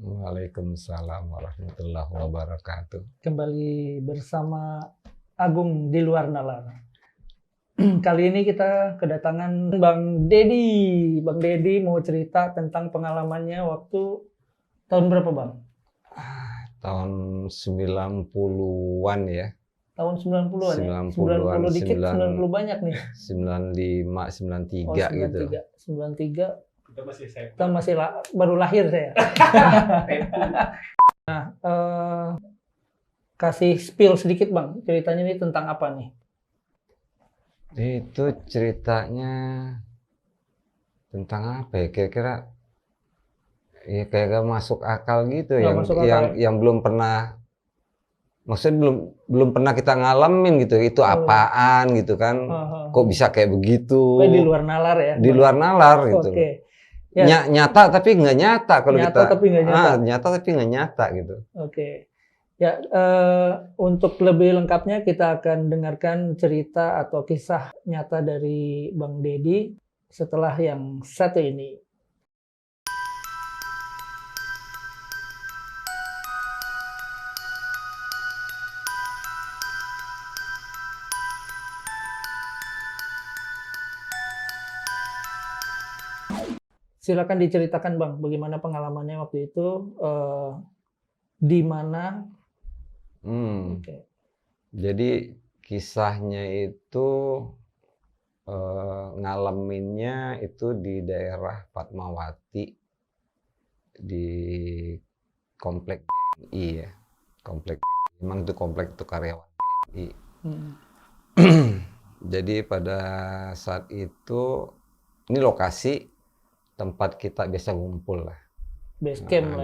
Waalaikumsalam warahmatullahi wabarakatuh. Kembali bersama Agung di luar nalar. Kali ini kita kedatangan Bang Dedi. Bang Dedi mau cerita tentang pengalamannya waktu tahun berapa, Bang? Tahun 90-an ya. Tahun 90-an ya? 90-an, 90 dikit, 90 banyak nih. 95, 93 gitu. 93. Kita masih Baru lahir saya. Nah, kasih spill sedikit, Bang. Ceritanya ini tentang apa nih? Itu ceritanya tentang apa ya? Kira-kira ya kayak gak masuk akal gitu, yang belum pernah, maksudnya belum pernah kita ngalamin gitu. Itu apaan gitu kan? Kok bisa kayak begitu? Di luar nalar ya? Di luar nalar gitu. Oke. Ya. Nyata tapi nggak nyata kalau nyata kita. Tapi nggak nyata. Nyata tapi nggak nyata gitu. Oke. Ya, untuk lebih lengkapnya kita akan dengarkan cerita atau kisah nyata dari Bang Dedi setelah yang satu ini. Silakan diceritakan, Bang, bagaimana pengalamannya waktu itu, di mana? Okay. Jadi kisahnya itu ngalaminnya itu di daerah Fatmawati di komplek BNI ya, komplek memang itu komplek itu karyawan BNI. Jadi pada saat itu ini lokasi tempat kita biasa ngumpul lah. Base camp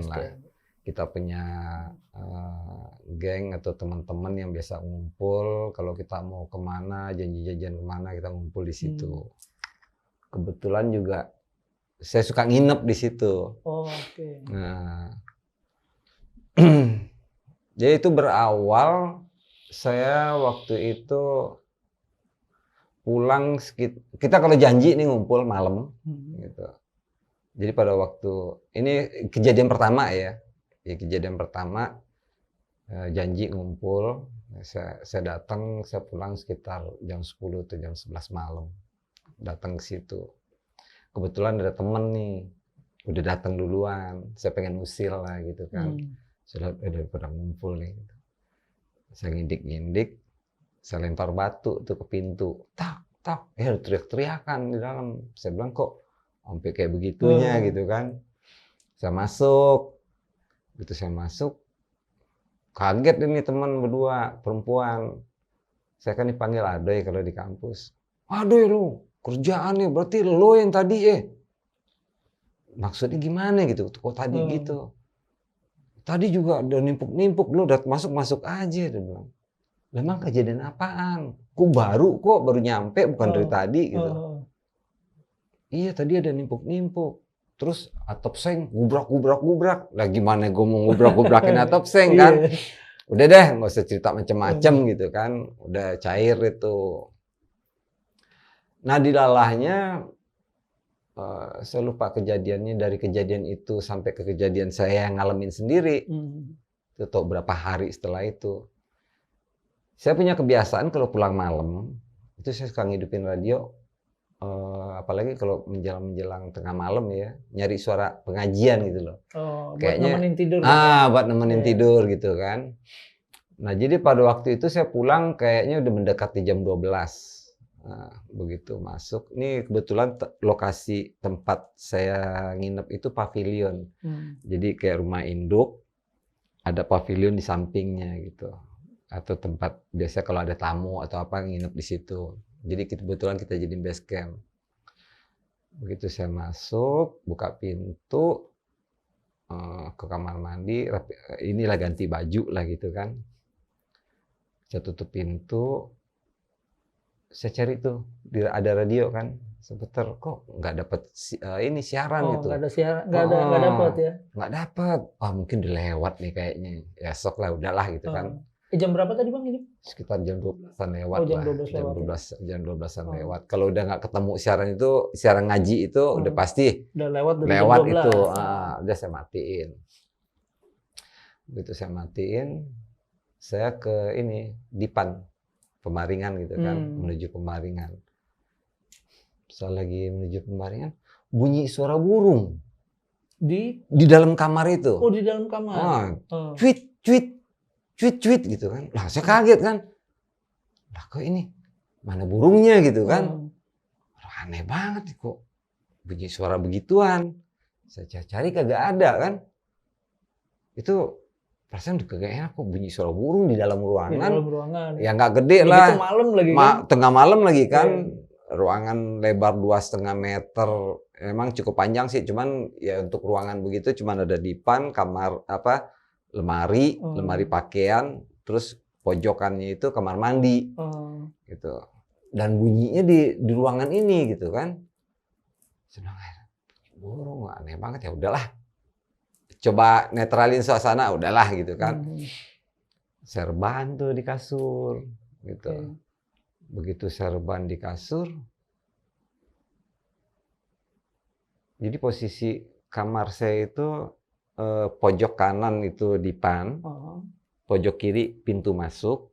lah. Kita punya geng atau teman-teman yang biasa ngumpul. Kalau kita mau kemana, janji-janjian kemana, kita ngumpul di situ. Kebetulan juga saya suka nginep di situ. Oh, oke. Nah, jadi itu berawal saya waktu itu pulang, kita kalau janji nih ngumpul malam gitu. Jadi pada waktu ini kejadian pertama ya, kejadian pertama janji ngumpul, saya datang, saya pulang sekitar jam 10 atau jam 11 malam, datang ke situ. Kebetulan ada temen nih, udah datang duluan, saya pengen usil lah gitu kan. Saya udah pada ngumpul nih, saya ngindik, saya lempar batu tuh ke pintu, tak, teriak-teriakan di dalam. Saya bilang kok sampai kayak begitunya gitu kan. Saya masuk, kaget ini teman berdua perempuan. Saya kan dipanggil adoy kalau di kampus. Adoy lu, kerjaan nih berarti lo yang tadi Maksudnya gimana gitu? Kok tadi gitu? Tadi juga udah nimpuk-nimpuk, lu udah masuk aja, dia bilang. Memang kejadian apaan? Baru nyampe, bukan dari tadi gitu. Iya, tadi ada nimpuk-nimpuk. Terus atap seng gubrak. Lah gimana gue mau gubrak-gubrakin atap seng kan? Udah deh, nggak usah cerita macem-macem gitu kan. Udah cair itu. Nah dilalahnya, saya lupa kejadiannya, dari kejadian itu sampai ke kejadian saya yang ngalamin sendiri. Itu tahu berapa hari setelah itu. Saya punya kebiasaan kalau pulang malam, itu saya suka ngidupin radio, apalagi kalau menjelang tengah malam ya, nyari suara pengajian gitu loh. Kayaknya, buat nemenin tidur. Buat nemenin tidur gitu kan. Nah jadi pada waktu itu saya pulang kayaknya udah mendekati jam 12. Nah, begitu masuk, ini kebetulan lokasi tempat saya nginep itu pavilion. Jadi kayak rumah induk, ada pavilion di sampingnya gitu. Atau tempat biasa kalau ada tamu atau apa nginep di situ. Jadi kebetulan kita jadi base camp. Begitu saya masuk, buka pintu ke kamar mandi, inilah ganti baju lah gitu kan. Saya tutup pintu, saya cari tuh ada radio kan. Sebentar kok nggak dapat siaran gitu. Nggak ada siaran, nggak dapat ya? Nggak dapat. Mungkin dilewat nih kayaknya. Ya sok lah, udahlah gitu kan. Jam berapa tadi Bang ini? Sekitar jam 12-an lewat Oh, jam lah. 12 lewat ya? Jam 12-an Oh. lewat. Kalau udah nggak ketemu siaran ngaji itu udah pasti Udah lewat dari lewat jam 12. itu. Udah saya matiin. Begitu saya matiin, saya ke ini Dipan Pemaringan gitu kan, menuju Pemaringan. Saya lagi menuju Pemaringan, bunyi suara burung di dalam kamar itu. Oh, di dalam kamar. Cuit, cuit, cuit, cuit gitu kan. Lah saya kaget kan. Lah kok ini mana burungnya gitu kan? Aneh banget kok bunyi suara begituan. Saya cari kagak ada kan. Itu perasaan kagak enak kok bunyi suara burung di dalam ruangan. Di dalam ruangan. Ya nggak gede lah. Itu malam lagi kan? Tengah malam lagi kan. Ruangan lebar 2,5 meter. Emang cukup panjang sih, cuman ya untuk ruangan begitu cuman ada dipan, kamar lemari pakaian, terus pojokannya itu kamar mandi. Gitu. Dan bunyinya di ruangan ini gitu kan. Saya bilang, burung aneh banget, ya udahlah. Coba netralin suasana, udahlah gitu kan. Saya rebahan tuh di kasur gitu. Begitu saya rebahan di kasur, jadi posisi kamar saya itu pojok kanan itu dipan, pojok kiri pintu masuk,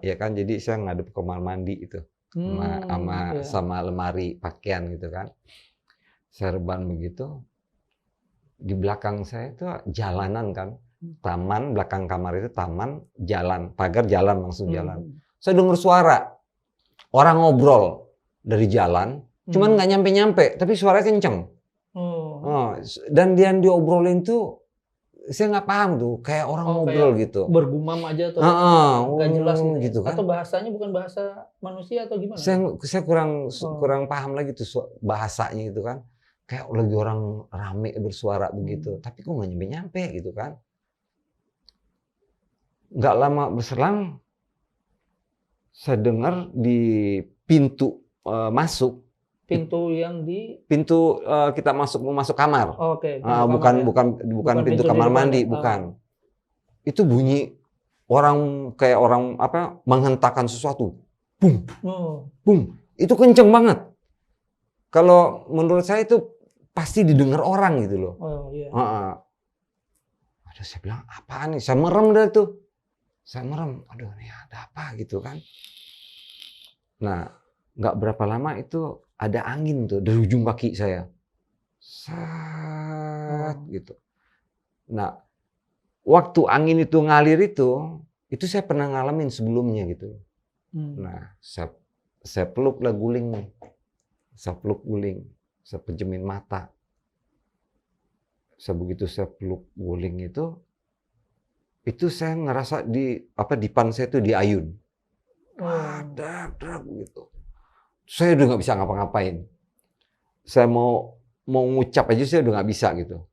ya kan. Jadi saya ngadep kamar mandi itu, sama lemari pakaian gitu kan. Saya rebahan begitu, di belakang saya itu jalanan kan, taman, belakang kamar itu taman, jalan, pagar jalan, langsung jalan. Saya dengar suara orang ngobrol dari jalan, cuman nggak nyampe-nyampe, tapi suaranya kenceng. Dan yang diobrolin tuh saya nggak paham tuh, kayak orang ngobrol gitu. Bergumam aja atau nggak jelas gitu kan? Atau bahasanya bukan bahasa manusia atau gimana? Saya kurang paham lagi tuh bahasanya itu kan. Kayak lagi orang rame bersuara begitu, tapi kok nggak nyampe-nyampe gitu kan. Nggak lama berselang, saya dengar di pintu masuk. Pintu yang di kita mau masuk kamar. Bukan pintu kamar mandi, bukan. Itu bunyi kayak orang menghentakkan sesuatu. Bum. Bum. Itu kenceng banget. Kalau menurut saya itu pasti didengar orang gitu loh. Aduh, saya bilang apaan nih? Saya merem dah tuh. Saya merem. Aduh, ini ada apa gitu kan? Nah, nggak berapa lama itu ada angin tuh dari ujung kaki saya. Gitu. Nah, waktu angin itu ngalir itu saya pernah ngalamin sebelumnya gitu. Nah, saya peluk lah guling nih. Saya peluk guling. Saya pejemin mata. Begitu saya peluk guling itu saya ngerasa dipan saya itu diayun. Dak gitu. Saya udah nggak bisa ngapa-ngapain. Saya mau ngucap aja saya udah nggak bisa gitu.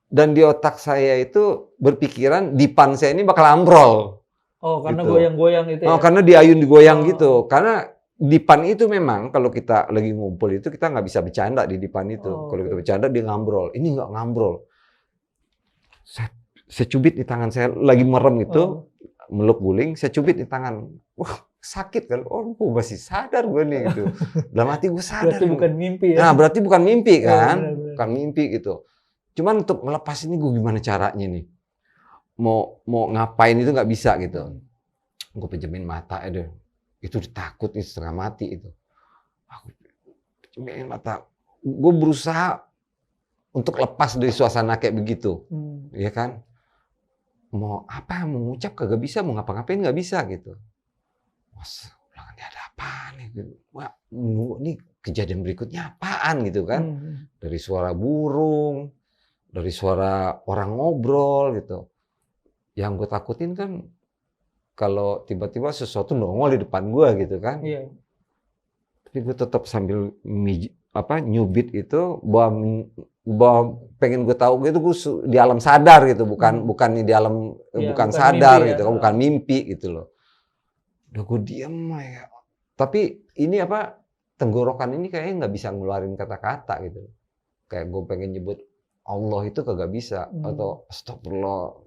Dan di otak saya itu berpikiran dipan saya ini bakal ambrol. Karena gitu. Goyang-goyang itu ya? Karena diayun digoyang gitu. Karena dipan itu memang kalau kita lagi ngumpul itu kita nggak bisa bercanda di dipan itu. Kalau kita bercanda dia ngambrol. Ini nggak ngambrol. Saya cubit di tangan saya lagi merem itu, meluk guling. Saya cubit di tangan. Wah, sakit kan? Gue masih sadar gue nih gitu. Dalam hati gue sadar. Berarti bukan mimpi ya? Nah, berarti bukan mimpi kan? Benar. Bukan mimpi gitu. Cuman untuk melepas ini gue gimana caranya nih? Mau ngapain itu nggak bisa gitu. Gue pejemin mata, itu takut nih setengah mati itu. Aku pejemin mata. Gue berusaha untuk lepas dari suasana kayak begitu, ya kan? Mau ngucap kagak bisa, mau ngapa-ngapain nggak bisa gitu. Wah, ini ada apa nih? Wah, ini kejadian berikutnya apaan gitu kan? Dari suara burung, dari suara orang ngobrol gitu. Yang gue takutin kan kalau tiba-tiba sesuatu nongol di depan gue gitu kan. Iya. Tapi gue tetap sambil nyubit itu bahwa pengen gue tahu gitu, gue di alam sadar gitu, bukan di alam bukan sadar gitu, bukan mimpi gitu loh. Udah gue diam ya. Tapi ini tenggorokan ini kayaknya nggak bisa ngeluarin kata-kata gitu. Kayak gue pengen nyebut Allah itu kagak bisa atau astagfirullah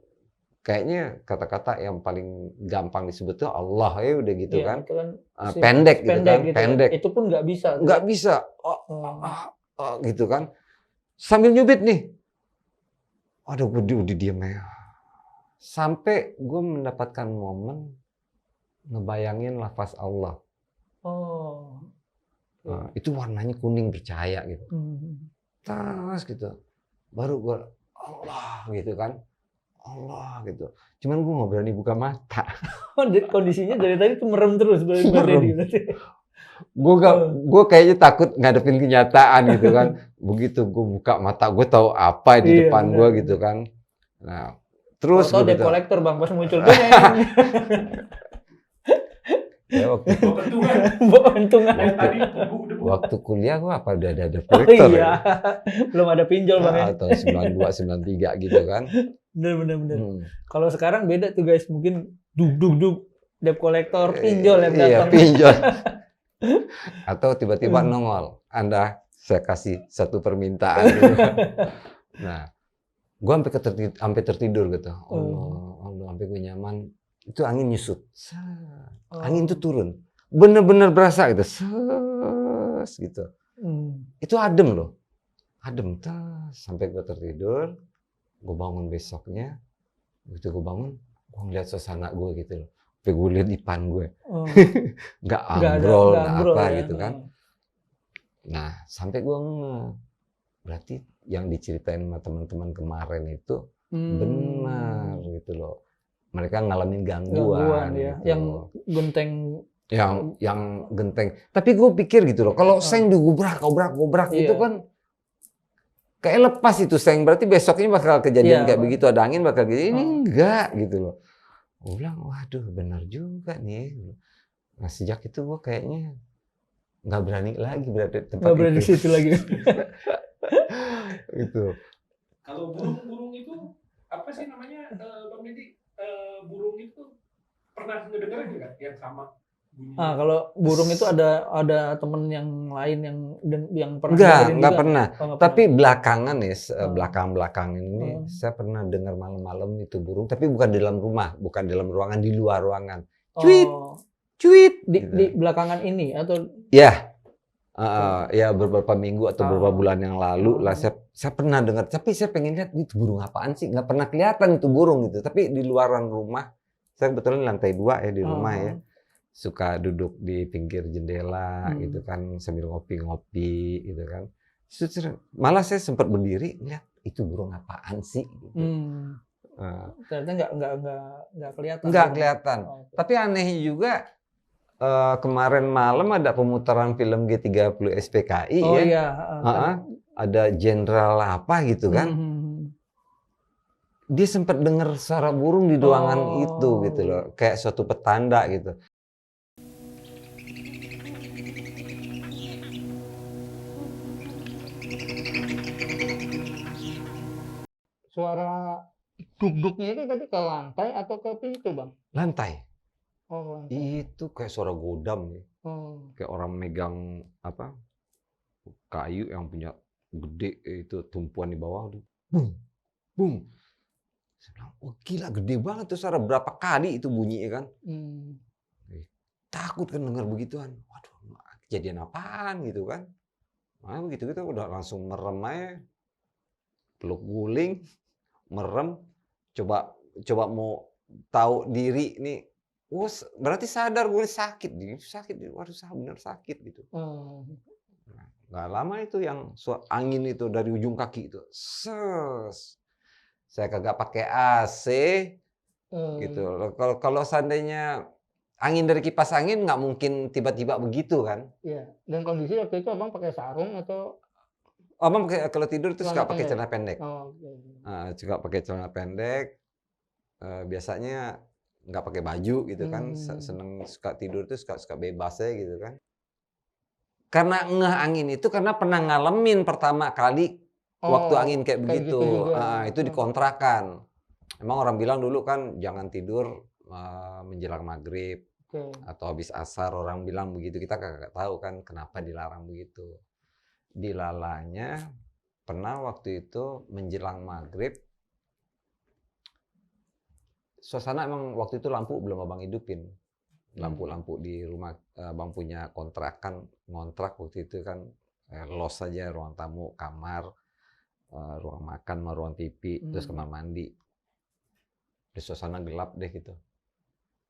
kayaknya kata-kata yang paling gampang disebut tuh Allah ya udah gitu Iya, kan. itu kan Pendek gitu pendek kan, gitu ya. pendek. Itu pun nggak bisa tuh Nggak ya? bisa, Oh. gitu kan. Sambil nyubit nih, aduh gue udah diem ya. Sampai gue mendapatkan momen ngebayangin lafaz Allah. Oh. Itu warnanya kuning bercahaya gitu. Tas gitu. Baru gue Allah gitu kan. Allah gitu. Cuman gue nggak berani buka mata. Oh, kondisinya dari tadi tuh merem terus Bang Dedi berarti. Gue kayaknya takut ngadepin kenyataan gitu kan. Begitu gue buka mata, gue tahu apa di depan gue gitu kan. Nah, terus gue gitu. debt collector Bang pas muncul deng. Ya, waktu kuliah gue apa udah ada debt collector iya. Ya? Belum ada pinjol Bang ya. Atau 92, 93 gitu kan. Bener. Kalau sekarang beda tuh guys, mungkin duk debt collector pinjol yang datang. Iya, pinjol. Atau tiba-tiba nongol, Anda saya kasih satu permintaan gitu. Nah, gue sampai tertidur gitu. Allah, sampai gue nyaman. Itu angin nyusut. Angin itu turun. Bener-bener berasa gitu. Gitu. Itu adem loh. Adem. Sampai gue tertidur. Gue bangun besoknya. Begitu gue bangun, gue ngeliat suasana gue gitu loh. Sampai gue liat Ipan gue. Nggak ambrol, nggak apa ya. Gitu kan. Nah, sampai gue berarti yang diceritain sama teman-teman kemarin itu benar gitu loh. Mereka ngalamin gangguan ya. Gitu. Yang genteng. Yang genteng. Tapi gue pikir gitu loh, kalau seng digubrak gitu kan, kayak lepas itu seng. Berarti besoknya bakal kejadian kayak begitu, ada angin bakal gitu. Ini enggak gitu loh. Gue bilang, waduh benar juga nih. Nah sejak itu gue kayaknya nggak berani lagi berada di tempat itu. Nggak berani di situ lagi. Gitu. Kalau burung itu apa sih namanya, Bang Dedi? Burung itu pernah ngedengar nggak yang sama bunyinya? Kalau burung itu ada temen yang lain yang pernah nggak pernah. Tapi belakangan nih, belakang ini saya pernah dengar malam-malam itu burung, tapi bukan di dalam rumah, bukan di dalam ruangan, di luar ruangan. Cuit di belakangan ini atau ya beberapa minggu atau beberapa bulan yang lalu lah saya pernah dengar, tapi saya pengen lihat itu burung apaan sih, nggak pernah kelihatan itu burung gitu. Tapi di luaran rumah, saya kebetulan lantai 2 ya di rumah ya, suka duduk di pinggir jendela gitu kan sambil ngopi-ngopi gitu kan. Malah saya sempat berdiri lihat itu burung apaan sih gitu. Ternyata nggak kelihatan. Nggak kelihatan. Tapi anehnya juga kemarin malam ada pemutaran film G30 SPKI ya. Iya. Ada jenderal apa gitu kan. Dia sempat dengar suara burung di ruangan itu gitu loh. Kayak suatu petanda gitu. Suara duk-duknya itu tadi ke lantai atau ke pintu Bang? Lantai. Lantai. Itu kayak suara godam nih. Kayak orang megang apa kayu yang punya gede itu tumpuan di bawah. Bung, bung. Saya bilang, oh gila gede banget tuh suara, berapa kali itu bunyi kan. Takut kan dengar begituan. Waduh, kejadian apaan gitu kan. Nah begitu kita udah langsung merem aja. Peluk guling, merem. Coba mau tahu diri nih. Berarti sadar gue sakit. Waduh bener sakit gitu. Nah, nggak lama itu yang angin itu dari ujung kaki itu. Saya kagak pakai AC gitu. Kalau seandainya angin dari kipas angin nggak mungkin tiba-tiba begitu kan? Iya. Dan kondisi waktu itu abang pakai sarung atau? Abang kalau tidur itu suka pakai celana pendek. Juga pakai celana pendek. Biasanya nggak pakai baju gitu kan. Seneng suka tidur itu suka bebas ya gitu kan. Karena ngeh angin itu karena pernah ngalamin pertama kali waktu angin kayak begitu. Gitu itu dikontrakan. Emang orang bilang dulu kan jangan tidur menjelang maghrib atau habis asar, orang bilang begitu. Kita kagak tahu kan kenapa dilarang begitu. Dilalanya pernah waktu itu menjelang maghrib suasana emang waktu itu lampu belum abang hidupin. Lampu-lampu di rumah abang punya kontrakan, ngontrak waktu itu kan los saja, ruang tamu, kamar, ruang makan, sama ruang TV, terus kamar mandi. Di suasana gelap deh gitu.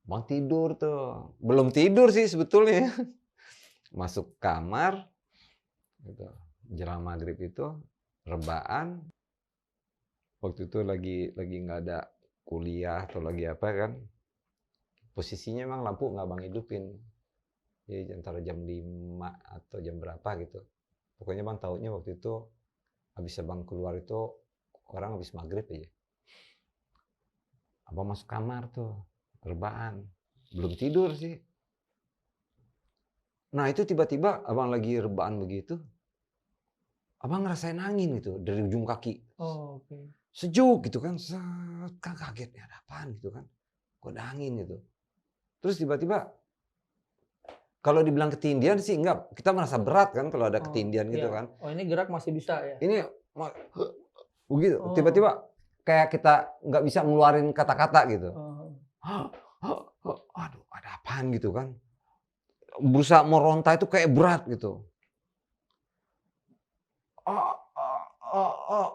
Bang tidur tuh. Belum tidur sih sebetulnya. Masuk kamar, gitu. Jelang maghrib itu, rebaan. Waktu itu lagi nggak ada kuliah atau lagi apa kan. Posisinya emang lampu nggak bang hidupin. Jadi antara jam 5 atau jam berapa gitu. Pokoknya bang taunya waktu itu habis abang keluar itu orang habis maghrib aja. Abang masuk kamar tuh, rebaan. Belum tidur sih. Nah itu tiba-tiba abang lagi rebaan begitu, abang ngerasain angin gitu dari ujung kaki. Oh, oke. Sejuk gitu kan, set, kan kaget, ada apaan gitu kan. Kok ada angin gitu. Terus tiba-tiba, kalau dibilang ketindihan sih enggak, kita merasa berat kan kalau ada ketindihan gitu kan. Oh ini gerak masih bisa ya? Ini begitu, tiba-tiba kayak kita nggak bisa ngeluarin kata-kata gitu. Aduh, ada apaan gitu kan. Berusaha meronta itu kayak berat gitu.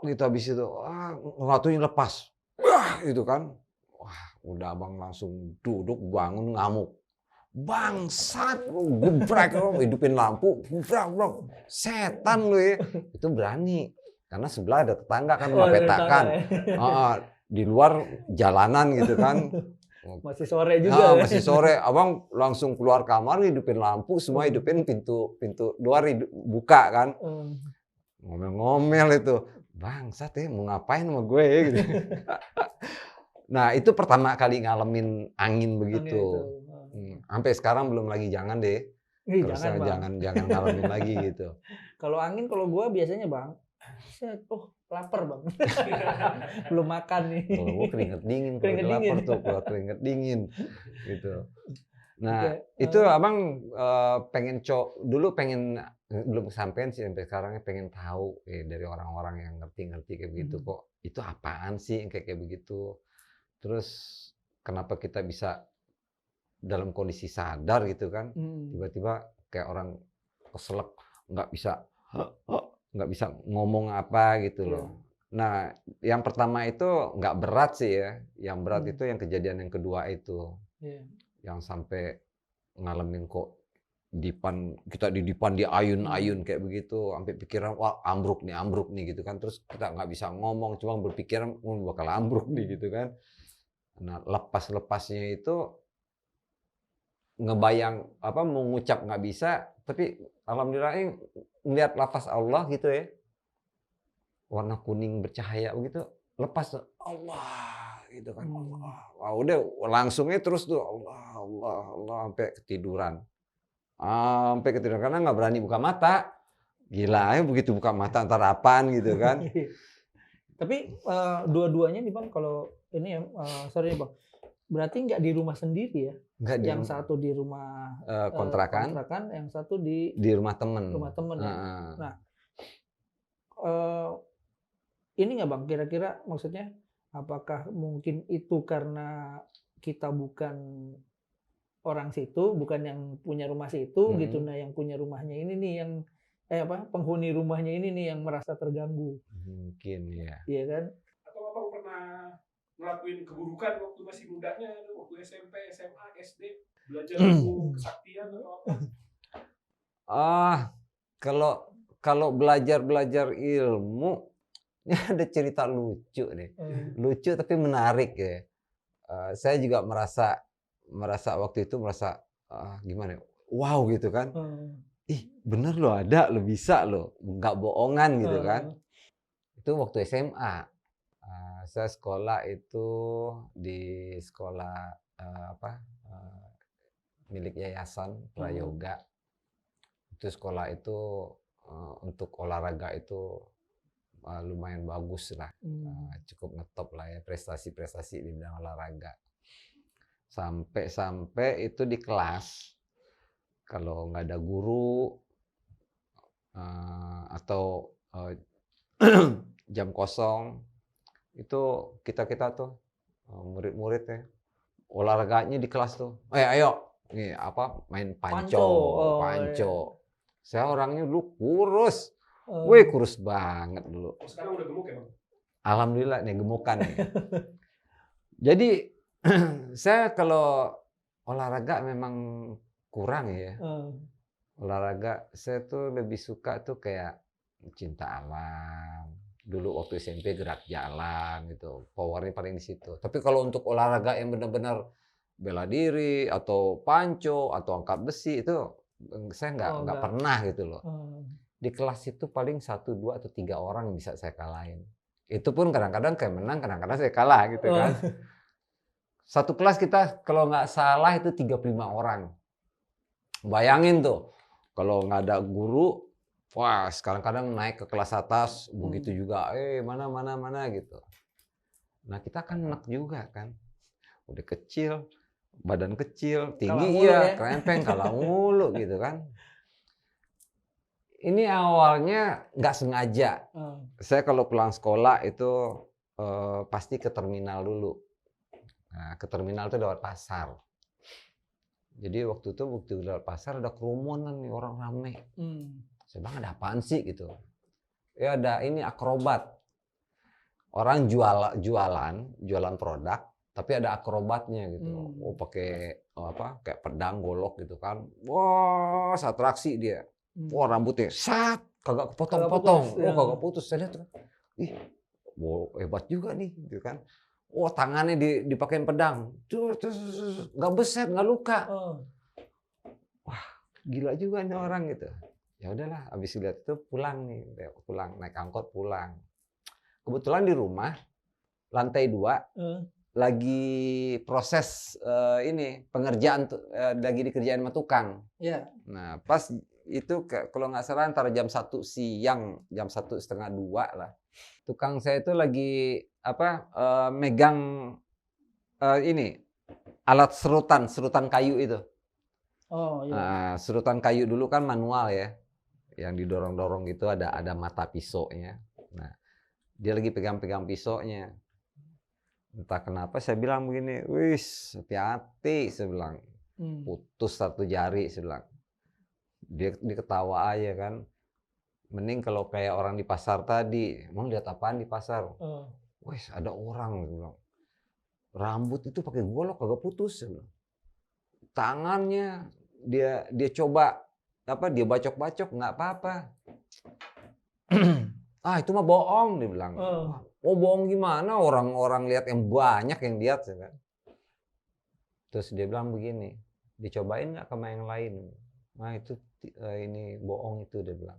Gitu habis itu, ngatunya lepas. Gitu kan. Wah, udah abang langsung duduk, bangun, ngamuk. Bangsat, gebrak, hidupin lampu, gebrak, setan lu ya. Itu berani. Karena sebelah ada tetangga kan, rumah petakan. Di luar jalanan gitu kan. Masih sore juga. Masih sore, abang langsung keluar kamar, hidupin lampu, semua hidupin pintu luar buka kan. Ngomel-ngomel itu, bangsat ya mau ngapain sama gue gitu. Nah itu pertama kali ngalamin angin begitu. Sampai sekarang belum lagi, jangan deh. Jangan ngalamin lagi gitu. Kalau angin, kalau gue biasanya bang, lapar bang, belum makan nih. Kalau gue keringet dingin, kalau lapar tuh keluar keringet dingin gitu. Nah itu abang dulu pengen, belum kesampean sih sampai sekarang, pengen tahu dari orang-orang yang ngerti kayak begitu, kok itu apaan sih kayak begitu. Terus kenapa kita bisa dalam kondisi sadar gitu kan, tiba-tiba kayak orang keselak, nggak bisa ngomong apa gitu loh. Nah yang pertama itu nggak berat sih ya, yang berat itu yang kejadian yang kedua itu, yang sampai ngalamin kok kita di dipan diayun-ayun kayak begitu, sampai pikiran wah ambruk nih gitu kan. Terus kita nggak bisa ngomong, cuma berpikiran bakal ambruk nih gitu kan. Nah lepasnya itu ngebayang mau ngucap nggak bisa, tapi alhamdulillah ngeliat lafaz Allah gitu ya, warna kuning bercahaya begitu, lepas Allah gitu kan. Allah. Wah, udah langsungnya terus tuh Allah sampai ketiduran. Karena nggak berani buka mata. Gila ya begitu buka mata antar apaan gitu kan. Tapi dua-duanya nih bang, kalau ini ya, sorry bang, berarti nggak di rumah sendiri ya? Nggak, yang satu di rumah kontrakan, yang satu di rumah temen. Ya. Nah, ini nggak bang, kira-kira maksudnya apakah mungkin itu karena kita bukan orang situ, bukan yang punya rumah situ gitu, nah yang punya rumahnya ini nih yang penghuni rumahnya ini nih yang merasa terganggu. Mungkin ya. Iya kan? Atau abang pernah ngelakuin keburukan waktu masih mudanya, waktu SMP, SMA, SD, belajar ilmu kesaktian atau apa? Kalau belajar ilmu, ada cerita lucu nih. Lucu tapi menarik ya. Saya juga merasa waktu itu gimana? Wow gitu kan. Ih, bener lo ada, lo bisa lo, nggak bohongan gitu kan. Itu waktu SMA. Saya sekolah itu di sekolah milik Yayasan Prayoga. Itu sekolah itu untuk olahraga itu lumayan bagus lah, cukup ngetop lah ya prestasi-prestasi di bidang olahraga. Sampai itu di kelas, kalau nggak ada guru atau jam kosong, itu kita tuh murid-muridnya olahraganya di kelas tuh. Ayo, nih apa main panco, Oh, panco. iya. Saya orangnya dulu kurus, Oh. wih kurus banget dulu. Sekarang udah gemuk ya Bang? Alhamdulillah nih gemukan nih. Jadi saya kalau olahraga memang kurang ya. Olahraga saya tuh lebih suka tuh kayak cinta alam. Dulu waktu SMP gerak jalan gitu, powernya paling di situ. Tapi kalau untuk olahraga yang benar-benar bela diri atau panco atau angkat besi itu saya nggak enggak. pernah gitu loh. Di kelas itu paling 1, 2 atau 3 orang bisa saya kalahin. Itu pun kadang-kadang kayak menang, kadang-kadang saya kalah gitu kan. Satu kelas kita kalau nggak salah itu 35 orang. Bayangin tuh, kalau nggak ada guru, wah kadang-kadang naik ke kelas atas, begitu juga, mana gitu. Nah kita kan enak juga kan, udah kecil, badan kecil, tinggi iya, krempeng, kalah mulu gitu kan. Ini awalnya nggak sengaja. Saya kalau pulang sekolah itu pasti ke terminal dulu. Nah, ke terminal itu lewat pasar. Jadi waktu itu lewat pasar ada kerumunan nih orang rame. Saya bilang ada apaan sih gitu. Ya ada ini akrobat. Orang jualan produk, tapi ada akrobatnya gitu. Oh pakai kayak pedang golok gitu kan. Wah, atraksi dia. Wah rambutnya sat, kagak kepotong-potong. Kagak putus. Saya lihat, ih, wow, hebat juga nih, gitu kan. Wah tangannya dipakein pedang, terus nggak beset, nggak luka. Wah gila juga nih orang gitu. Ya udahlah, abis lihat itu pulang naik angkot pulang. Kebetulan di rumah lantai 2 lagi proses pengerjaan lagi dikerjain sama tukang. Nah pas itu kalau nggak salah antara jam 1 siang, jam 1:30, 2 lah. Tukang saya itu lagi megang alat serutan kayu itu. Nah, serutan kayu dulu kan manual ya, yang didorong-dorong gitu ada mata pisaunya. Nah dia lagi pegang-pegang pisaunya. Entah kenapa saya bilang begini, wis hati-hati, saya bilang. Putus 1 jari, saya bilang. Dia ketawa aja kan. Mending kalau kayak orang di pasar tadi, emang lihat apaan di pasar? Wis ada orang, saya bilang. Rambut itu pakai golok kagak putus, saya bilang. Tangannya dia coba dia bacok-bacok nggak apa-apa. Itu mah bohong, dia bilang. Oh bohong gimana? Orang-orang lihat yang banyak yang lihat, kan. Terus dia bilang begini, dicobain nggak sama yang lain? Nah itu ini bohong itu, dia bilang.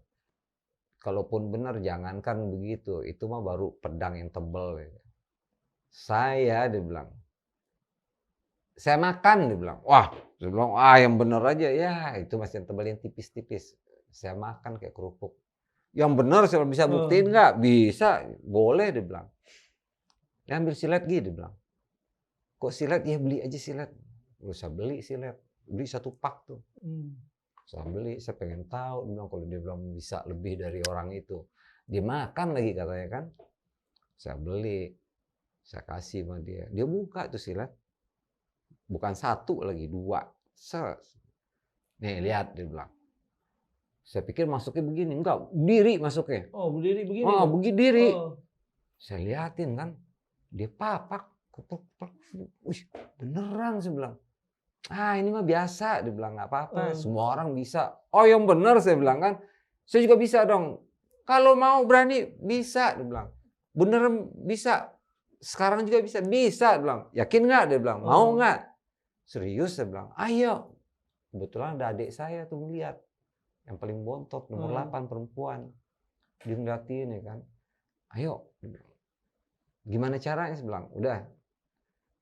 Kalaupun benar jangankan begitu, itu mah baru pedang yang tebel. Ya. Dia bilang. Saya makan, dia bilang. Wah, saya bilang, yang benar aja ya, itu masih yang tebal yang tipis-tipis. Saya makan kayak kerupuk. Yang benar saya bisa buktiin nggak? Bisa, boleh, dia bilang. Ya ambil silet gitu, dia bilang. Kok silet? Ya beli aja silet. Saya beli silet, beli 1 pak tuh. Saya beli, saya pengen tahu, dia bilang kalau dia bilang bisa lebih dari orang itu. Dia makan lagi katanya kan. Saya beli, saya kasih sama dia. Dia buka tuh silet. Bukan 1 lagi, 2. Nih lihat, dia bilang. Saya pikir masuknya begini, enggak, berdiri masuknya. Oh, berdiri begini. Berdiri. Saya liatin kan, dia papak, wih, beneran, saya bilang. Ini mah biasa, dia bilang nggak apa-apa, semua orang bisa. Oh yang bener, saya bilang kan, saya juga bisa dong. Kalau mau berani bisa, dia bilang. Bener bisa, sekarang juga bisa, dia bilang. Yakin nggak, dia bilang, mau nggak? Serius, saya bilang, ayo. Kebetulan ada adik saya tuh melihat. Yang paling bontot, nomor 8 perempuan. Dia ngeliatin ya kan. Ayo. Gimana caranya? Saya bilang, udah.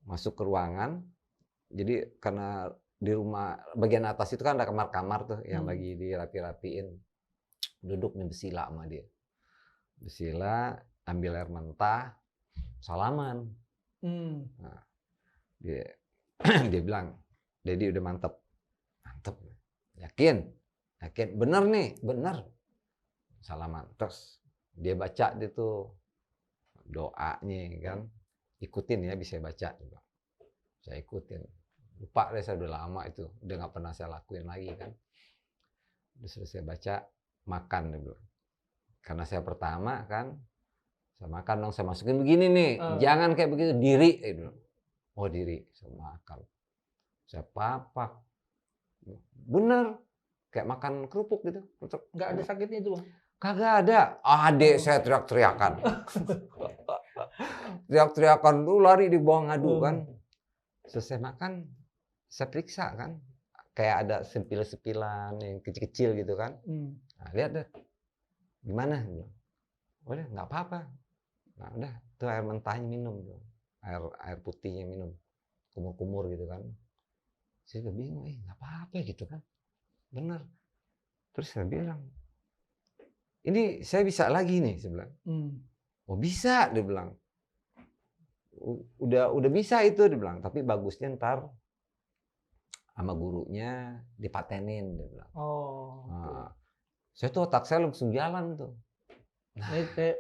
Masuk ke ruangan. Jadi karena di rumah, bagian atas itu kan ada kamar-kamar tuh. Yang lagi dirapi-rapiin. Duduk nih bersila sama dia. Bersila, ambil air mentah. Salaman. Nah, dia bilang, Dedi udah mantep. Mantep. Yakin? Yakin? Bener nih? Bener. Salaman. Terus dia baca dia tuh doanya kan. ikutin ya, bisa baca. Saya ikutin. Lupa deh, saya udah lama itu, udah nggak pernah saya lakuin lagi kan. Udah selesai baca, makan dulu. Karena saya pertama kan, saya makan dong, saya masukin begini nih, jangan kayak begitu, diri. Oh diri, saya makan. Saya papak. Bener, kayak makan kerupuk gitu. Nggak ada sakitnya itu, Bang? Kagak ada. Adik saya teriak-teriakan. Teriak-teriakan dulu, lari di bawah ngadu kan. Selesai makan, saya periksa kan. Kayak ada sepil-sepilan yang kecil-kecil gitu kan. Nah, lihat deh. Gimana? Udah, nggak apa-apa. Nah, udah, tuh air mentahnya minum. Air putihnya minum. Kumur-kumur gitu kan. Saya juga bingung, nggak apa-apa gitu kan. Bener. Terus saya bilang, ini saya bisa lagi nih, saya bilang. Oh bisa, dia bilang. Udah bisa itu, dia bilang. Tapi bagusnya ntar sama gurunya dipatenin, dia bilang. Nah, saya tuh otak saya langsung jalan tuh. Nah, ini saya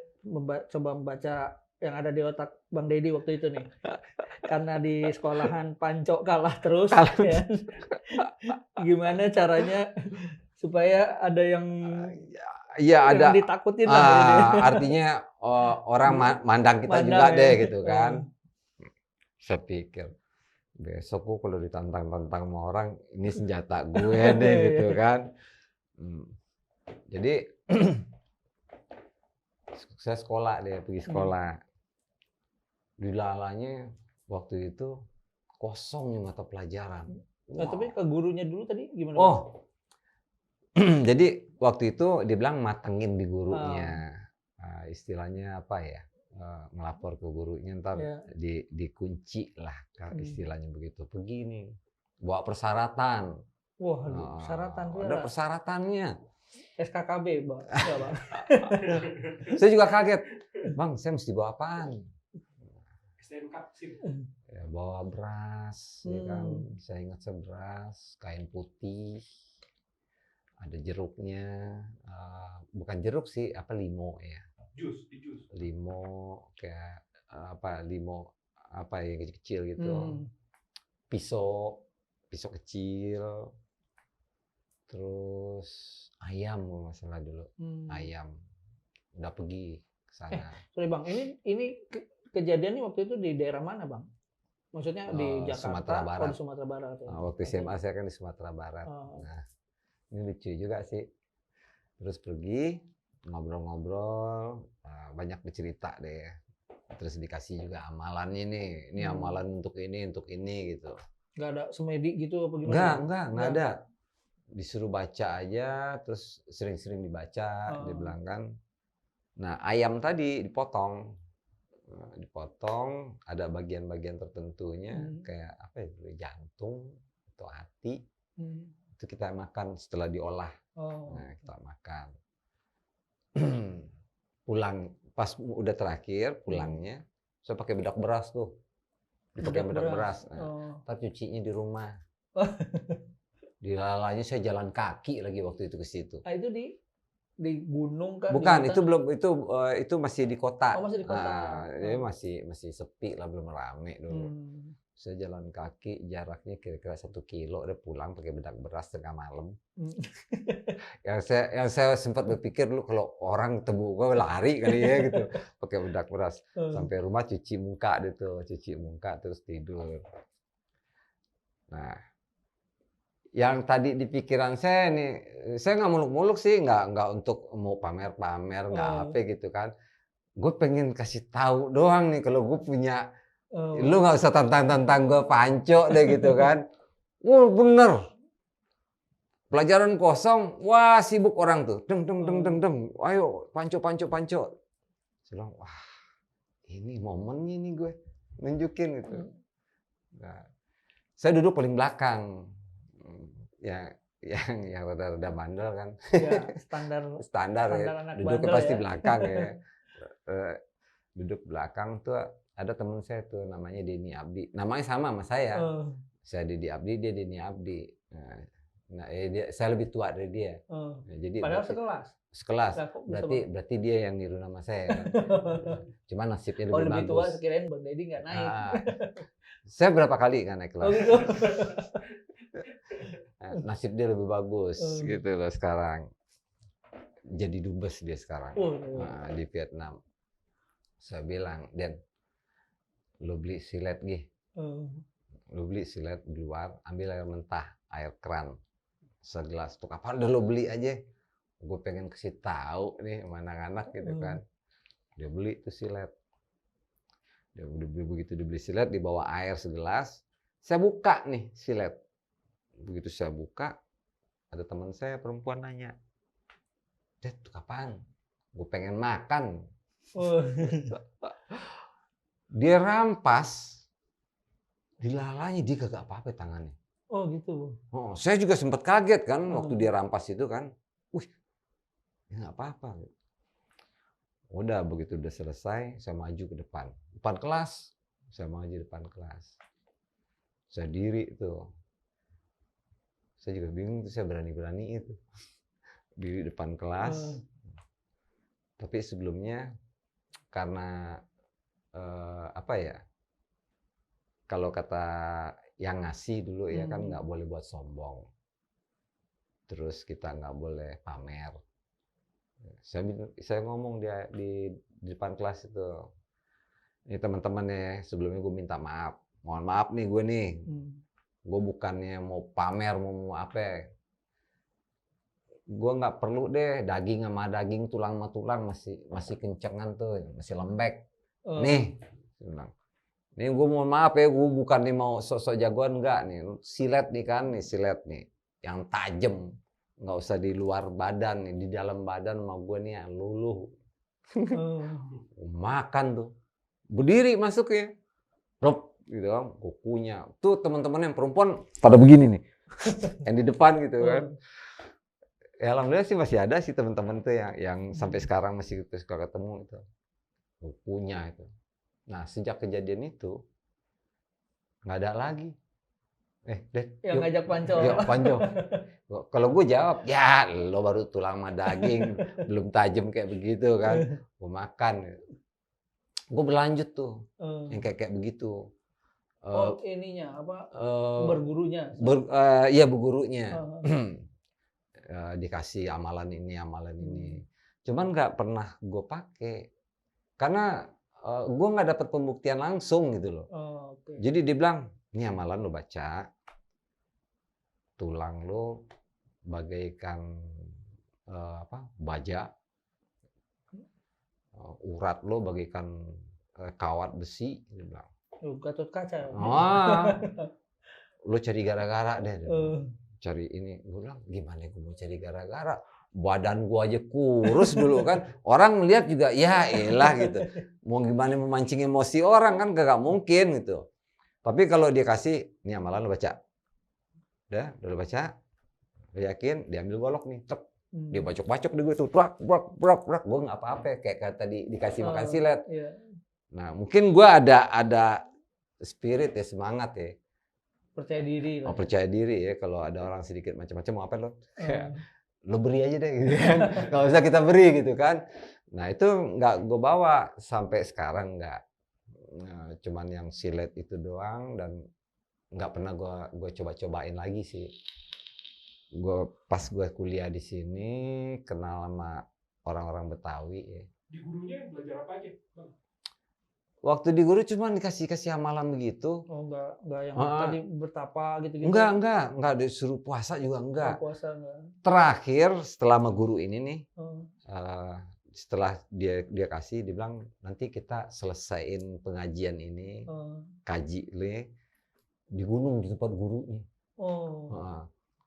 coba membaca yang ada di otak Bang Dedi waktu itu nih. Karena di sekolahan pancok kalah terus. Ya. Gimana caranya supaya ada yang ada ditakutin lah. Artinya orang mandang kita juga deh gitu kan. Saya pikir besok gue kalau ditantang-tantang sama orang, ini senjata gue deh gitu kan. Jadi saya sekolah deh, pergi sekolah. Dilalanya waktu itu kosong mata pelajaran. Nah, tapi ke gurunya dulu tadi gimana? Jadi waktu itu dia bilang matengin di gurunya. Istilahnya apa ya? Ngelapor ke gurunya, ntar dikunci lah, istilahnya begitu. Begini, bawa persyaratan. Wah, persyaratan tuh ada persyaratannya. SKKB, Bang. Saya juga kaget. Bang, saya mesti bawa apaan? STNK SIM. Ya, bawa beras, ya kan. Saya ingat beras, kain putih, ada jeruknya, bukan jeruk sih, limo ya. Jus. Limo kayak limo yang kecil-kecil gitu. Pisau kecil. Terus ayam kalau nggak salah dulu. Ayam. Udah pergi ke sana. Sorry Bang, ini kejadiannya waktu itu di daerah mana, Bang? Maksudnya di Jakarta Sumatera Barat. Di Sumatera Barat. Waktu SMA saya kan di Sumatera Barat. Nah, ini lucu juga sih. Terus pergi, ngobrol-ngobrol, banyak bercerita deh. Terus dikasih juga amalannya nih. Ini amalan untuk ini gitu. Nggak ada semedi gitu apa gimana? Nggak ada. Disuruh baca aja, terus sering-sering dibaca, dia bilang kan. Nah, ayam tadi dipotong, ada bagian-bagian tertentunya, kayak jantung atau hati, itu kita makan setelah diolah. Nah, kita makan. Pulang, pas udah terakhir, pulangnya, saya pakai bedak beras tuh. Dipakai bedak beras. Nah, ntar cucinya di rumah. Dilalanya saya jalan kaki lagi waktu itu ke situ. Itu di gunung kan? Bukan, itu belum, itu masih di kota. Masih di kota. Jadi masih sepi lah, belum rame dulu. Saya jalan kaki, jaraknya kira-kira 1 kilo, udah pulang pakai bedak beras tengah malam. Yang saya sempat berpikir dulu, kalau orang ketemu gue lari kali ya gitu, pakai bedak beras. Sampai rumah cuci muka terus tidur. Nah, yang tadi di pikiran saya nih, saya nggak muluk-muluk sih, nggak untuk mau pamer-pamer, nggak apa gitu kan. Gue pengen kasih tahu doang nih, kalau gue punya, lu nggak usah tantang-tantang gue panco deh gitu kan. Bener. Pelajaran kosong, wah sibuk orang tuh, deng, ayo panco. Saya bilang, wah ini momennya nih gue nunjukin gitu. Nah, saya duduk paling belakang. Yang rada bandel kan. Ya, standar ya. Duduknya pasti ya. Belakang ya. Duduk belakang tuh ada teman saya tuh namanya Denny Abdi. Namanya sama saya. Saya Dedi Abdi, dia Denny Abdi. Nah, Nah, saya lebih tua dari dia. Oh. Nah, jadi Padahal berarti sekelas. sekelas. Lah, kok bisa Berarti dia yang niru nama saya kan. Cuma nasibnya Oh, lebih lebih tua, bagus. kirain Bang Deddy nggak naik. Saya berapa kali kan naik Oh kelas. gitu. Nasib dia lebih bagus Hmm. gitu loh sekarang. Jadi dubes dia sekarang Oh. di Vietnam. Saya bilang, Den, lu beli silet gih. Oh. Lu beli silet di luar, ambil air mentah, air keran segelas. Tuh kapan udah lu beli aja. Gue pengen kasih tahu nih sama anak-anak gitu kan. Dia beli tuh silet. Dia begitu dibeli silet, dibawa air segelas. Saya buka nih silet. Begitu saya buka, ada teman saya perempuan nanya, "Dad, tuh kapan? Gue pengen makan." Oh. Dia rampas, dilalanya dia kagak apa-apa tangannya. Oh gitu. Oh, saya juga sempat kaget kan waktu dia rampas itu kan. Wih, ya nggak apa-apa. Udah begitu udah selesai, saya maju ke depan kelas. Saya maju depan kelas. Saya diri tuh. Saya juga bingung tuh, saya berani-berani itu. Diri depan kelas. Tapi sebelumnya karena apa ya? Kalau kata yang ngasih dulu ya kan nggak boleh buat sombong. Terus kita nggak boleh pamer. Saya ngomong dia di depan kelas itu. Ini teman-temannya, sebelumnya gue minta maaf. Mohon maaf nih gue nih. Gue bukannya mau pamer, mau apa. Gue nggak perlu deh daging sama daging, tulang sama tulang masih kencengan tuh, masih lembek. Nih, bilang. Nih gue mohon maaf ya, gue bukan nih mau sok-sok jagoan, enggak nih. Silet nih kan, nih silet nih, yang tajam, nggak usah di luar badan nih, di dalam badan sama gue nih yang luluh. Makan tuh, berdiri masuk ya, rob gitu kan, kukunya. Tuh teman-teman yang perempuan pada begini nih, yang di depan gitu kan. Ya alhamdulillah sih masih ada sih teman-teman tuh yang sampai sekarang masih suka ketemu itu, kukunya itu. Nah, sejak kejadian itu nggak ada lagi. Dad, yang ngajak panco. Yuk, panco. Kalau gue jawab, ya lo baru tulang sama daging, belum tajam kayak begitu kan. Gue makan. Gue berlanjut tuh, yang kayak begitu. Ininya apa? Bergurunya. Iya bergurunya. Dikasih amalan ini. Cuman nggak pernah gue pakai. Karena gue nggak dapat pembuktian langsung gitu loh. Jadi dia bilang, ini amalan lo baca, tulang lo bagaikan baja, urat lo bagaikan kawat besi, dia bilang. Gatot kaca. Lo cari gara-gara deh. Cari ini, gue bilang gimana gue mau cari gara-gara, badan gue aja kurus dulu kan, orang melihat juga ya elah gitu, mau gimana memancing emosi orang kan gak mungkin gitu. Tapi kalau dia kasih, ini amalan lo baca, udah lo baca, lo yakin, dia ambil golok nih, tek, dia bacok-bacok di gue tuh, brak, gue nggak apa-apa, kayak tadi dikasih makan silet. Nah mungkin gue ada spirit ya, semangat ya. Percaya diri lah. Percaya diri ya, kalau ada orang sedikit macam-macam mau apa lo? Lo beri aja deh gitu kan. Kalau bisa kita beri gitu kan. Nah itu nggak gue bawa sampai sekarang, nggak. Nah, cuman yang silet itu doang, dan nggak pernah gue coba-cobain lagi sih. Pas gue kuliah di sini kenal sama orang-orang Betawi ya. Di gurunya belajar apa aja, Bang? Waktu di guru cuma dikasih amalan begitu. Oh, enggak yang tadi bertapa gitu-gitu. Enggak disuruh puasa juga enggak. Puasa enggak. Terakhir setelah sama guru ini nih, setelah dia kasih, dia bilang nanti kita selesaiin pengajian ini, kaji di gunung di tempat gurunya.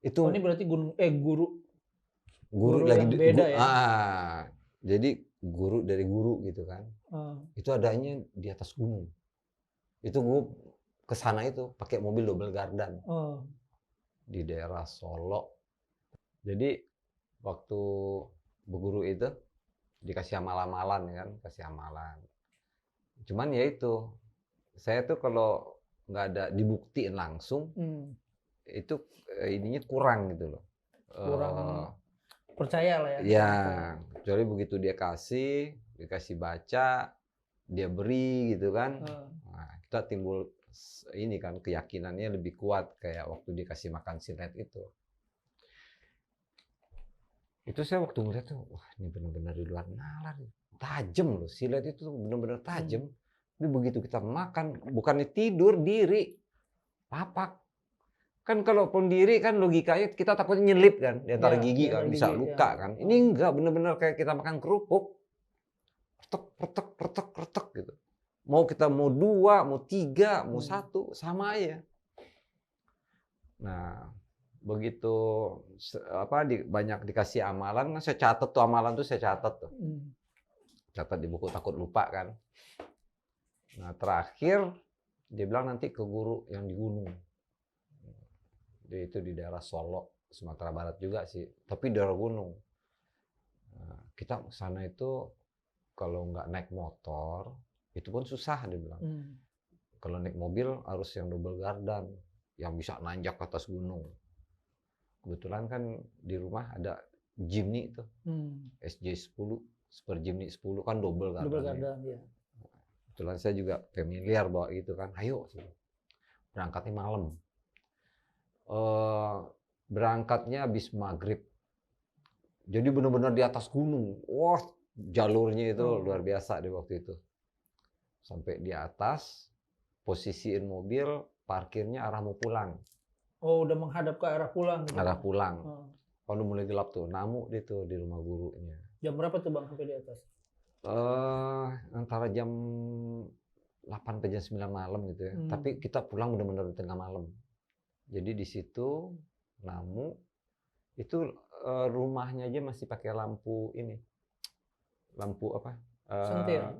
Itu ini berarti guru lagi yang beda ya. Jadi guru dari guru gitu kan. Itu adanya di atas gunung. Itu gue kesana itu pakai mobil double gardan. Di daerah Solo. Jadi waktu berguru itu dikasih amalan-amalan kan, kasih amalan. Cuman ya itu, saya tuh kalau nggak ada dibuktiin langsung, itu ininya kurang gitu loh. Kurang percaya lah ya. Ya, kecuali begitu dia dikasih baca, dia beri gitu kan. Nah, kita timbul ini kan keyakinannya lebih kuat kayak waktu dikasih makan silet itu. Itu saya waktu ngeliat tuh, wah ini benar-benar di luar nalar. Tajam loh, silet itu benar-benar tajam. Tapi begitu kita makan, bukannya tidur, diri, papak. Kan kalaupun diri kan logikanya kita takutnya nyelip kan di antara gigi kan, bisa luka kan. Ini enggak, benar-benar kayak kita makan kerupuk. Retek gitu. Mau kita mau 2, mau 3, mau 1, sama aja. Nah, begitu banyak dikasih amalan, kan saya catat tuh amalan tuh saya catat tuh. Catat di buku takut lupa kan. Nah, terakhir dia bilang nanti ke guru yang di gunung. Itu di daerah Solo, Sumatera Barat juga sih, tapi daerah gunung. Nah, kita ke sana itu kalau nggak naik motor, itu pun susah dia bilang. Kalau naik mobil harus yang double gardan, yang bisa nanjak ke atas gunung. Kebetulan kan di rumah ada Jimny itu, SJ10, Super Jimny 10 kan double gardan. Double gardan, ya. Kebetulan saya juga familiar bawa gitu kan, ayo berangkatnya malam. Berangkatnya habis maghrib. Jadi benar-benar di atas gunung. Wah, jalurnya itu luar biasa di waktu itu. Sampai di atas, posisiin mobil, parkirnya arah mau pulang. Oh, udah menghadap ke arah pulang. Gitu. Arah pulang. Kalau mulai gelap tuh, namu dia tuh di rumah gurunya. Jam berapa tuh Bang sampai di atas? Antara jam 8 sampai jam 9 malam gitu ya. Tapi kita pulang benar-benar di tengah malam. Jadi di situ namu itu rumahnya aja masih pakai lampu ini, lampu apa? Sentir,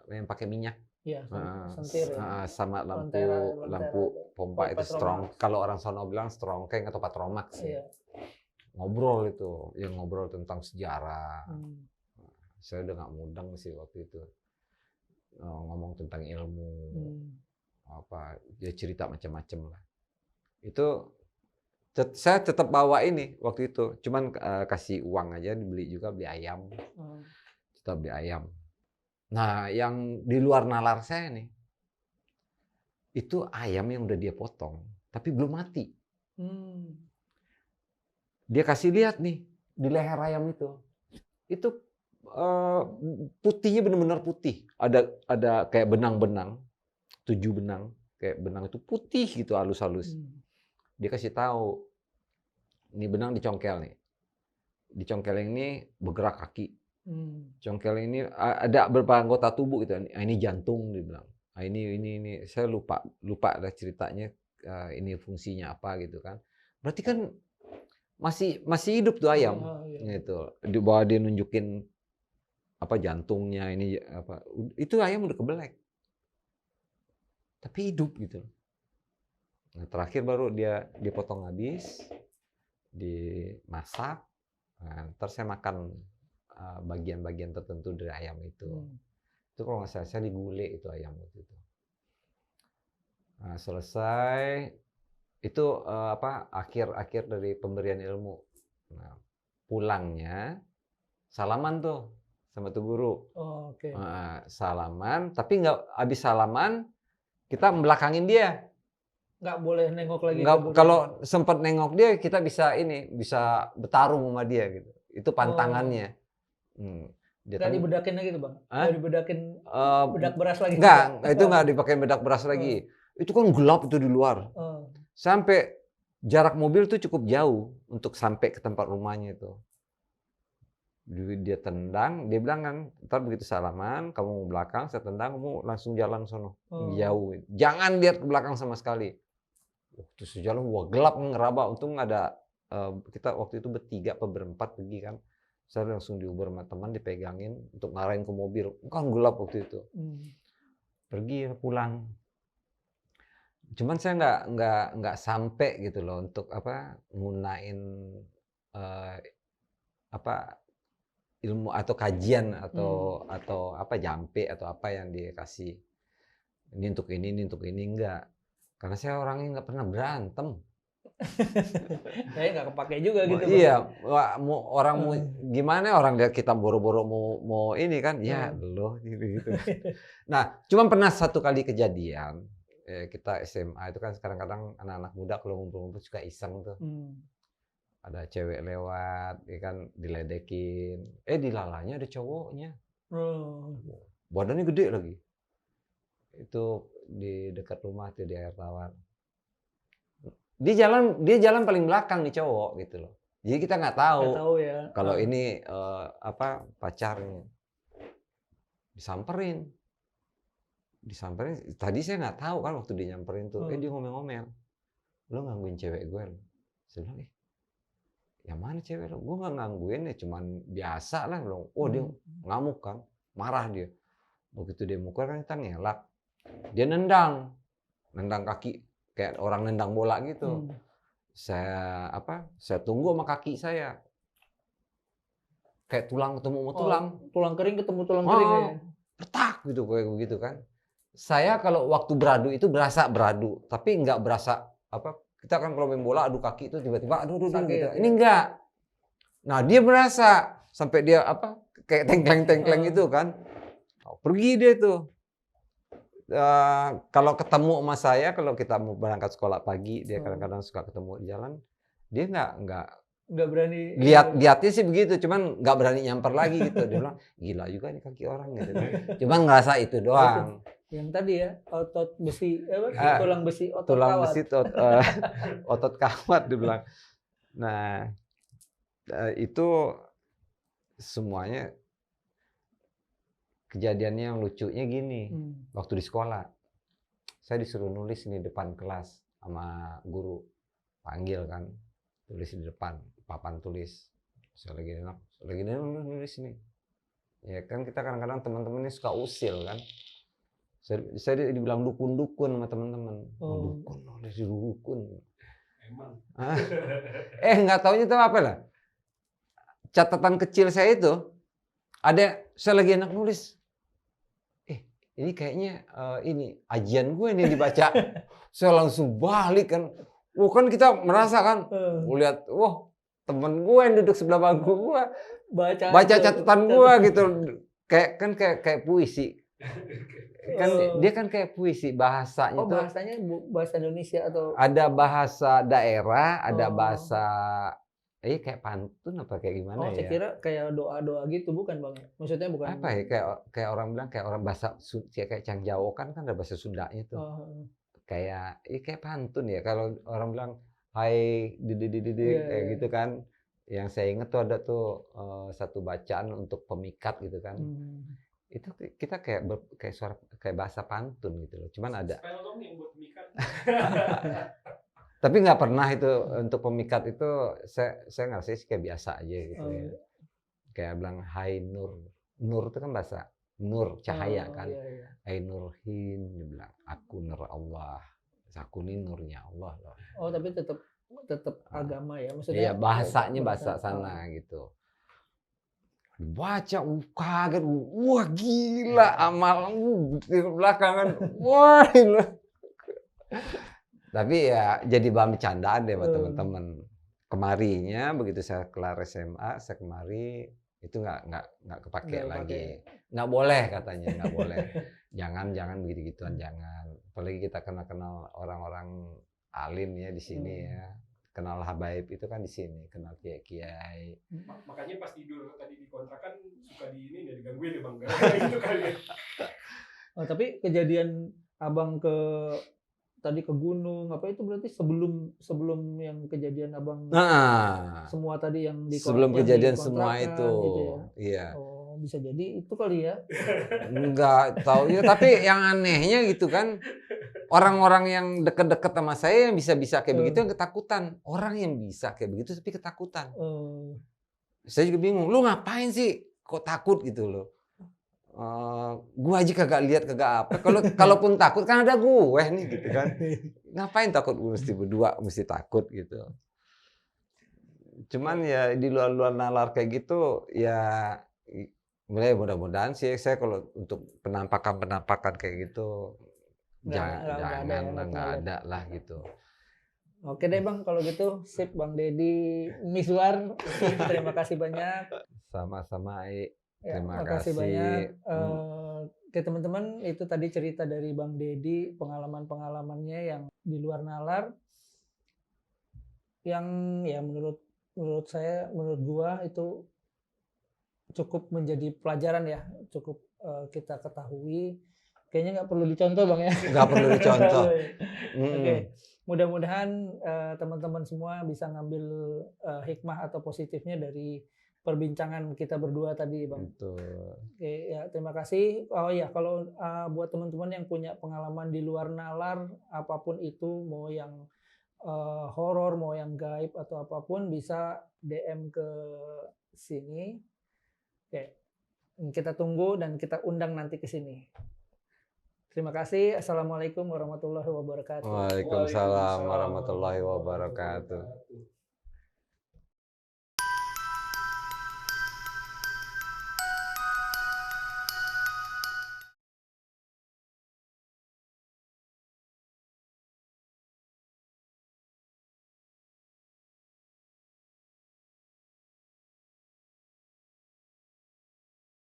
yang pakai minyak. Iya, sentir ya. Sama Lentera. lampu pompa itu strong. Kalau orang sono bilang strongkeng atau patromax. Iya. Ngobrol itu, yang ngobrol tentang sejarah. Saya udah nggak mudeng sih waktu itu. Ngomong tentang ilmu, apa dia cerita macam-macam lah. Itu saya tetap bawa ini waktu itu, cuman kasih uang aja, dibeli juga, beli ayam, tetap beli ayam. Nah, yang di luar nalar saya nih, itu ayam yang udah dia potong, tapi belum mati. Dia kasih lihat nih di leher ayam itu putihnya benar-benar putih, ada kayak benang-benang, 7 benang, kayak benang itu putih gitu, halus-halus. Dia kasih tahu, ini benang dicongkel nih. Dicongkel ini bergerak kaki. Congkel ini ada beberapa anggota tubuh gitu. Ini jantung dia bilang. Ini saya lupa ada ceritanya ini fungsinya apa gitu kan. Berarti kan masih hidup tuh ayam. Gitu. Di bawah dia nunjukin apa jantungnya ini apa. Itu ayam udah kebelek. Tapi hidup gitu. Nah, terakhir baru dia dipotong habis, dimasak. Nah, terus saya makan bagian-bagian tertentu dari ayam itu. Itu kalau nggak salah saya digulai itu ayam waktu itu. Nah, selesai itu akhir dari pemberian ilmu. Nah, pulangnya salaman tuh sama tuh guru. Salaman, tapi nggak habis salaman kita membelakangin dia. Nggak boleh nengok lagi. Kalau sempat nengok dia, kita bisa bertarung sama dia gitu. Itu pantangannya. Nggak dibedakin lagi tuh Bang? Nggak dibedakin bedak beras lagi? Nggak, itu nggak dipakai bedak beras lagi. Itu kan gelap itu di luar. Sampai jarak mobil tuh cukup jauh untuk sampai ke tempat rumahnya itu. Dia tendang, dia bilang kan, ntar begitu salaman, kamu mau belakang, saya tendang, kamu langsung jalan sono. Jauh. Jangan lihat ke belakang sama sekali. Terus jalan, wah gelap ngeraba. Untung ada, kita waktu itu bertiga atau berempat pergi kan. Saya langsung diuber sama teman, dipegangin untuk ngarahin ke mobil. Kan gelap waktu itu. Pergi pulang. Cuman saya nggak sampai gitu loh untuk ngunain ilmu atau kajian atau jampe atau apa yang dia kasih. Ini untuk ini enggak. Karena saya orangnya nggak pernah berantem. Kayak nggak kepake juga gitu, Bang. Iya, orang mau Hmm. gimana orang lihat kita boro-boro mau ini kan, ya loh gitu. Nah, cuma pernah satu kali kejadian, kita SMA itu kan kadang-kadang anak-anak muda kalau ngumpul-ngumpul suka iseng tuh. Ada cewek lewat, ya kan diledekin, dilalanya ada cowoknya, Oh. badannya gede lagi. Itu di dekat rumah tuh di air tawar. Dia jalan paling belakang nih cowok gitu loh. Jadi kita nggak tahu Nggak tahu ya. kalau ini pacarnya. Disamperin. Tadi saya nggak tahu kan waktu dia nyamperin tuh, dia ngomel-ngomel. Lo gangguin cewek gue lo. Saya bilang, yang mana cewek lo? Gue nggak gangguin ya, cuman biasa lah. Oh dia ngamuk kan, marah dia. Begitu dia mukul kan kita ngelak. Dia nendang kaki kayak orang nendang bola gitu. Saya tunggu sama kaki saya. Kayak tulang ketemu sama tulang. Tulang kering ketemu tulang kering ya. Petak gitu kayak begitu kan. Saya kalau waktu beradu itu berasa beradu, tapi nggak berasa kita kan kalau main bola adu kaki itu tiba-tiba aduh gitu. Ya. Ini enggak. Nah, dia berasa sampai dia kayak tengkleng-tengkleng itu kan. Pergi dia tuh. Kalau ketemu sama saya, kalau kita mau berangkat sekolah pagi, dia kadang-kadang suka ketemu di jalan, dia nggak berani. Lihatnya sih begitu, cuman nggak berani nyamper lagi gitu. Dia bilang, gila juga nih kaki orang gitu. Cuman ngerasa itu doang. Yang tadi ya, otot besi, tulang besi, otot tulang kawat. besi, otot kawat dia bilang. Nah, itu semuanya kejadiannya yang lucunya gini. Waktu di sekolah, saya disuruh nulis ini depan kelas sama guru, panggil kan, tulis di depan papan tulis. Saya lagi enak nulis ini. Ya kan kita kadang-kadang teman-teman ini suka usil kan. Saya dibilang dukun-dukun sama teman-teman. Dukun. Emang. Nggak taunya tahu apa lah. Catatan kecil saya itu saya lagi enak nulis. Ini kayaknya ini ajian gue nih dibaca. Saya langsung balik kan. Kan kita merasa kan, lihat, temen gue yang duduk sebelah bangku gue baca catatan gue gitu. Kayak puisi. Kan dia kan kayak puisi bahasanya tuh. Bahasanya bahasa Indonesia atau ada bahasa daerah, ada bahasa kayak pantun apa kayak gimana ya? Saya kira kayak doa-doa gitu, bukan Bang? Maksudnya bukan apa ya, kayak orang bilang kayak orang bahasa kayak Cangjawo kan ada bahasa Sundanya tuh. Kayak pantun ya, kalau orang bilang hai kayak gitu kan. Yang saya ingat tuh ada tuh satu bacaan untuk pemikat gitu kan. Itu kita kayak suara kayak bahasa pantun gitu loh. Cuman ada. Spell dong yang buat pemikat. Tapi nggak pernah itu untuk pemikat itu saya ngerasa sih kayak biasa aja gitu ya. Kayak bilang hai Nur. Nur itu kan bahasa nur, cahaya kan. Iya. Hai Nurhin, dia bilang aku nur Allah. Aku ini nurnya Allah loh. Tapi tetap agama ya, maksudnya. Iya, bahasanya bahasa sana gitu. Baca kaget, wah gila amal di belakangan, wah gila. Tapi ya jadi bahan bercandaan deh buat teman-teman. Kemarinya begitu saya kelar SMA, saya kemari itu nggak kepake lagi. Nggak boleh katanya, nggak boleh. Jangan begitu-gituan, jangan. Apalagi kita kenal orang-orang alim ya di sini ya. Kenal habaib itu kan di sini, kenal kiai-kiai. Makanya pas tidur tadi di kontrakan suka nggak digangguin ya Bang. Gitu kali ya. Tapi kejadian Abang tadi ke gunung apa itu berarti sebelum yang kejadian Abang semua tadi yang di sebelum kejadian semua itu gitu ya? Iya. Bisa jadi itu kali ya. Nggak tahu ya, tapi yang anehnya gitu kan, orang-orang yang deket-deket sama saya yang bisa-bisa kayak begitu yang ketakutan. Orang yang bisa kayak begitu tapi ketakutan. Saya juga bingung, lu ngapain sih kok takut gitu loh. Gua aja kagak lihat kagak apa. Kalaupun takut kan ada gue nih gitu kan. Ngapain takut mesti berdua mesti takut gitu. Cuman ya di luar nalar kayak gitu ya mudah-mudahan sih saya kalau untuk penampakan kayak gitu jangan nggak ada lah gitu. Oke deh Bang, kalau gitu sip Bang Dedi Miswar. Terima kasih banyak. Sama-sama, I. Ya, Terima makasih kasih. banyak. Oke teman-teman, itu tadi cerita dari Bang Dedi, pengalaman-pengalamannya yang di luar nalar, yang ya menurut saya, menurut gua itu cukup menjadi pelajaran ya, cukup kita ketahui. Kayaknya nggak perlu dicontoh Bang ya. Nggak perlu dicontoh. Oke, mudah-mudahan teman-teman semua bisa ngambil hikmah atau positifnya dari perbincangan kita berdua tadi Bang. Betul. Oke, ya terima kasih. Oh ya, kalau buat teman-teman yang punya pengalaman di luar nalar, apapun itu, mau yang horor, mau yang gaib atau apapun, bisa DM ke sini. Oke, kita tunggu dan kita undang nanti ke sini. Terima kasih. Assalamualaikum warahmatullahi wabarakatuh. Waalaikumsalam warahmatullahi wabarakatuh.